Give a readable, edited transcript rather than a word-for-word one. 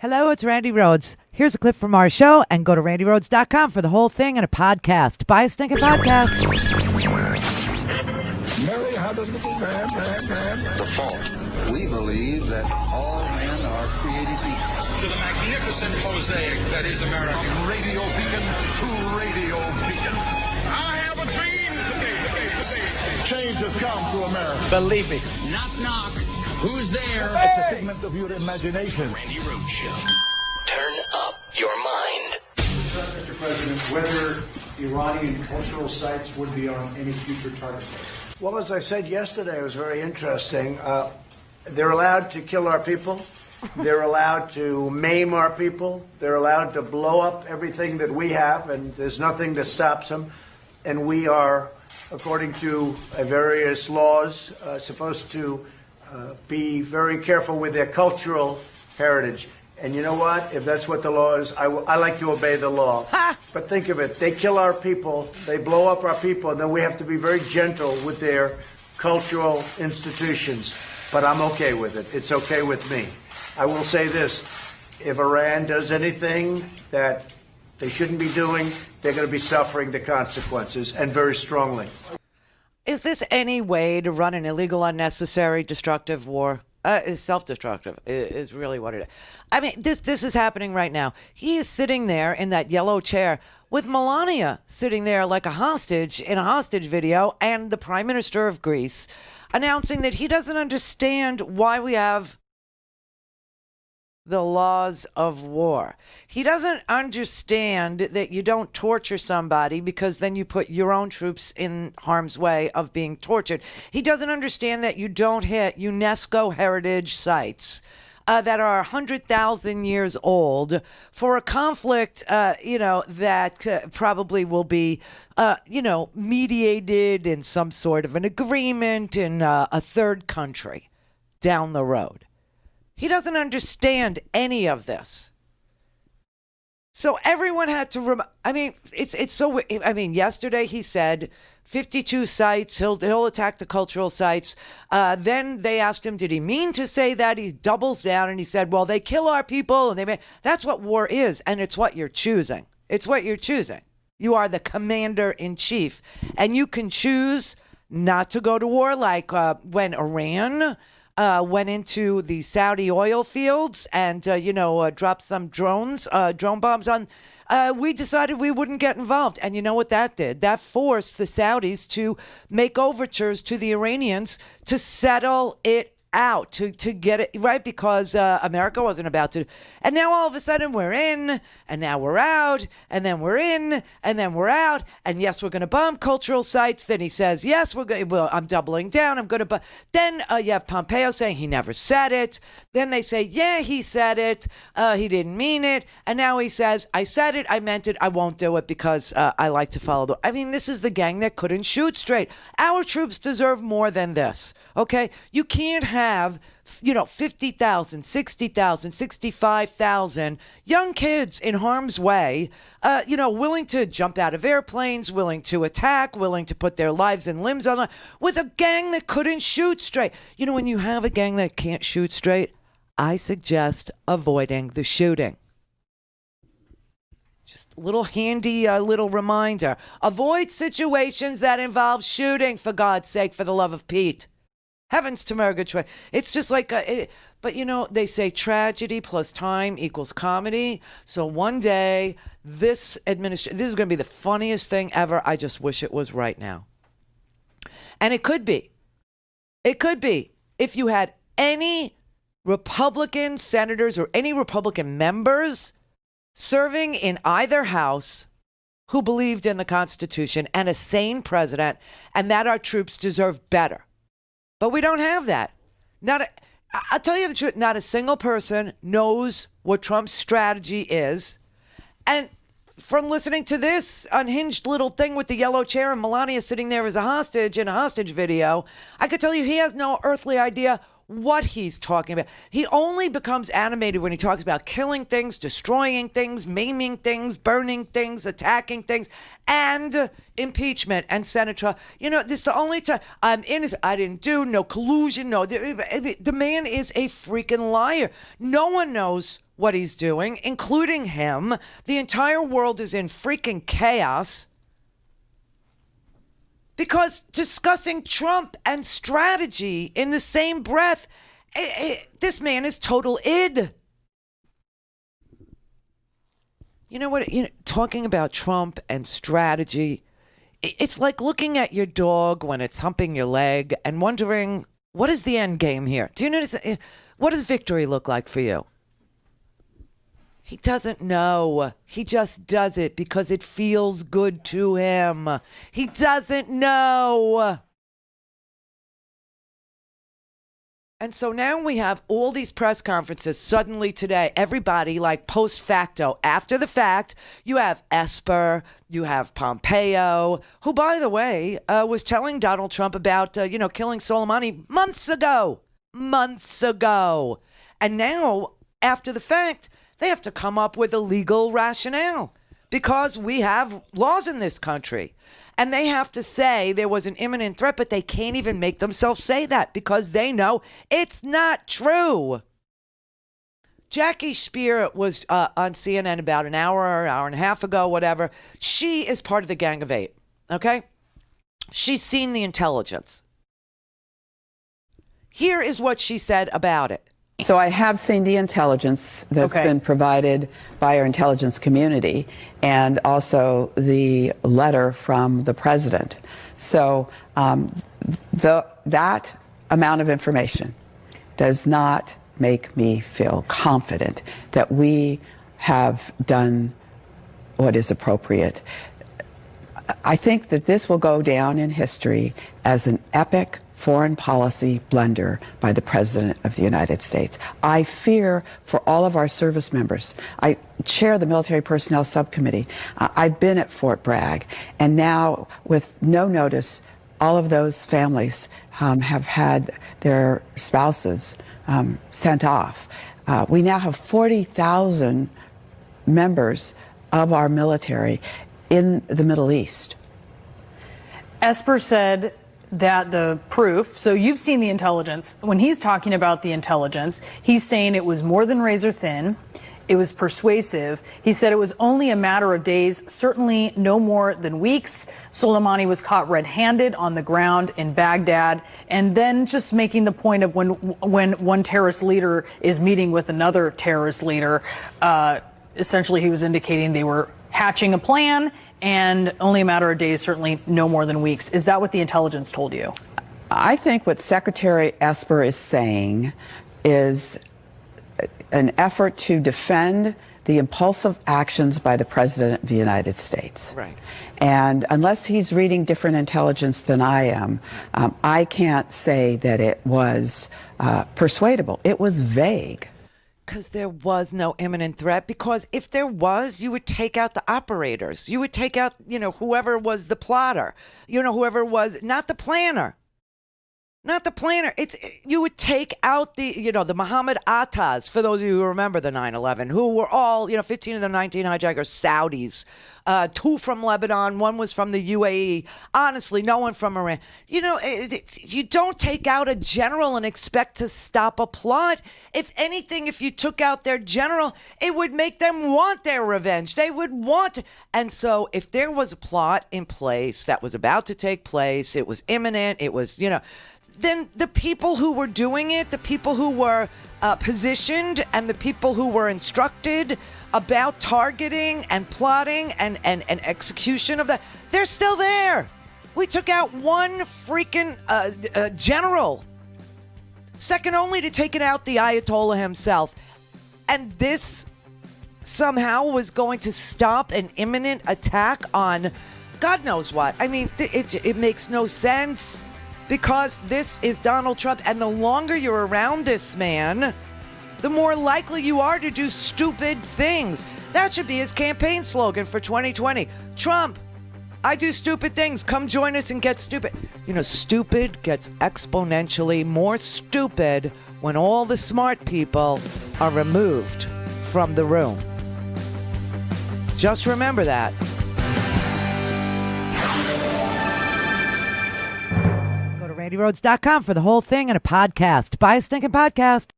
Hello, it's Randi Rhodes. Here's a clip from our show, and go to randirhodes.com for the whole thing and a podcast. Buy a stinking podcast. Mary had a little man. The fall. We believe that all men are created equal. To the magnificent mosaic that is America. From radio beacon to radio beacon. I have a dream today. Change has come to America. Believe me. Knock, knock. Who's there? It's a figment of your imagination. Randi Rhodes Show. Turn up your mind. Mr. President, whether Iranian cultural sites would be on any future target list. Well, as I said yesterday, it was very interesting. They're allowed to kill our people. They're allowed to maim our people. They're allowed to blow up everything that we have, and there's nothing that stops them. And we are, according to various laws, supposed to be very careful with their cultural heritage. And you know what? If that's what the law is, I like to obey the law. But think of it. They kill our people. They blow up our people. And then we have to be very gentle with their cultural institutions. But I'm okay with it. It's okay with me. I will say this. If Iran does anything that they shouldn't be doing, they're going to be suffering the consequences, and very strongly. Is this any way to run an illegal, unnecessary, destructive war? It's self-destructive is really what it is. I mean, this is happening right now. He is sitting there in that yellow chair with Melania sitting there like a hostage in a hostage video, and the Prime Minister of Greece announcing that he doesn't understand why we have the laws of war. He doesn't understand that you don't torture somebody because then you put your own troops in harm's way of being tortured. He doesn't understand that you don't hit UNESCO heritage sites that are 100,000 years old for a conflict, that probably will be, mediated in some sort of an agreement in a third country down the road. He doesn't understand any of this. So everyone had to yesterday he said 52 sites, he'll attack the cultural sites. Then they asked him, did he mean to say that? He doubles down and he said, well, they kill our people and that's what war is, and it's what you're choosing. It's what you're choosing. You are the commander in chief, and you can choose not to go to war, like when Iran went into the Saudi oil fields and, dropped some drone bombs on. We decided we wouldn't get involved. And you know what that did? That forced the Saudis to make overtures to the Iranians to settle it out, to get it right, because America wasn't about to. And now all of a sudden we're in, and now we're out, and then we're in, and then we're out. And yes, we're going to bomb cultural sites. Then he says, yes, we're going. Well, I'm doubling down. I'm going to. Then you have Pompeo saying he never said it. Then they say, yeah, he said it. He didn't mean it. And now he says, I said it. I meant it. I won't do it because I like to follow the. I mean, this is the gang that couldn't shoot straight. Our troops deserve more than this. Okay, you can't have 50,000, 60,000, 65,000 young kids in harm's way, willing to jump out of airplanes, willing to attack, willing to put their lives and limbs on the line, with a gang that couldn't shoot straight. When you have a gang that can't shoot straight, I suggest avoiding the shooting. Just a little handy little reminder. Avoid situations that involve shooting, for God's sake, for the love of Pete. Heavens to Murgatroyd. It's just like, but they say tragedy plus time equals comedy. So one day, this is going to be the funniest thing ever. I just wish it was right now. And it could be. It could be if you had any Republican senators or any Republican members serving in either house who believed in the Constitution and a sane president, and that our troops deserve better. But we don't have that. I'll tell you the truth, not a single person knows what Trump's strategy is. And from listening to this unhinged little thing with the yellow chair and Melania sitting there as a hostage in a hostage video, I could tell you he has no earthly idea what he's talking about. He only becomes animated when he talks about killing things, destroying things, maiming things, burning things, attacking things, and impeachment and Senate trial. You know, this is the only time I'm innocent. I didn't do no collusion. No, the man is a freaking liar. No one knows what he's doing, including him. The entire world is in freaking chaos. Because discussing Trump and strategy in the same breath, this man is total id. You know what? Talking about Trump and strategy, it's like looking at your dog when it's humping your leg and wondering, what is the end game here? Do you notice? What does victory look like for you? He doesn't know. He just does it because it feels good to him. He doesn't know. And so now we have all these press conferences suddenly today. Everybody like post facto. After the fact, you have Esper, you have Pompeo, who, by the way, was telling Donald Trump about, killing Soleimani months ago. And now, after the fact, they have to come up with a legal rationale because we have laws in this country. And they have to say there was an imminent threat, but they can't even make themselves say that because they know it's not true. Jackie Spear was on CNN about an hour and a half ago, whatever. She is part of the Gang of Eight, okay? She's seen the intelligence. Here is what she said about it. So I have seen the intelligence that's been provided by our intelligence community and also the letter from the president. So that amount of information does not make me feel confident that we have done what is appropriate. I think that this will go down in history as an epic foreign policy blunder by the President of the United States. I fear for all of our service members. I chair the Military Personnel Subcommittee. I've been at Fort Bragg, and now with no notice, all of those families have had their spouses sent off. We now have 40,000 members of our military in the Middle East. Esper said that the proof, so you've seen the intelligence. When he's talking about the intelligence, he's saying it was more than razor thin. It was persuasive. He said it was only a matter of days, certainly no more than weeks. Soleimani was caught red-handed on the ground in Baghdad. And then just making the point of when one terrorist leader is meeting with another terrorist leader, essentially he was indicating they were hatching a plan and only a matter of days, certainly no more than weeks. Is that what the intelligence told you? I think what Secretary Esper is saying is an effort to defend the impulsive actions by the President of the United States. Right. And unless he's reading different intelligence than I am, I can't say that it was persuadable. It was vague. Because there was no imminent threat. Because if there was, you would take out the operators. You would take out, whoever was the plotter. Whoever was, not the planner. Not the planner. You would take out the Mohammed Attas, for those of you who remember the 9/11, who were all, 15 of the 19 hijackers, Saudis. 2 from Lebanon, 1 was from the UAE. Honestly, no one from Iran. You don't take out a general and expect to stop a plot. If anything, if you took out their general, it would make them want their revenge. They would want. And so if there was a plot in place that was about to take place, it was imminent, it was, then the people who were doing it, the people who were positioned, and the people who were instructed about targeting and plotting and execution of that, they're still there. We took out one freaking general, second only to taking out the Ayatollah himself. And this somehow was going to stop an imminent attack on God knows what. I mean, it makes no sense. Because this is Donald Trump, and the longer you're around this man, the more likely you are to do stupid things. That should be his campaign slogan for 2020. Trump, I do stupid things. Come join us and get stupid. You know, stupid gets exponentially more stupid when all the smart people are removed from the room. Just remember that. Go to RandiRhodes.com for the whole thing and a podcast. Buy a stinking podcast.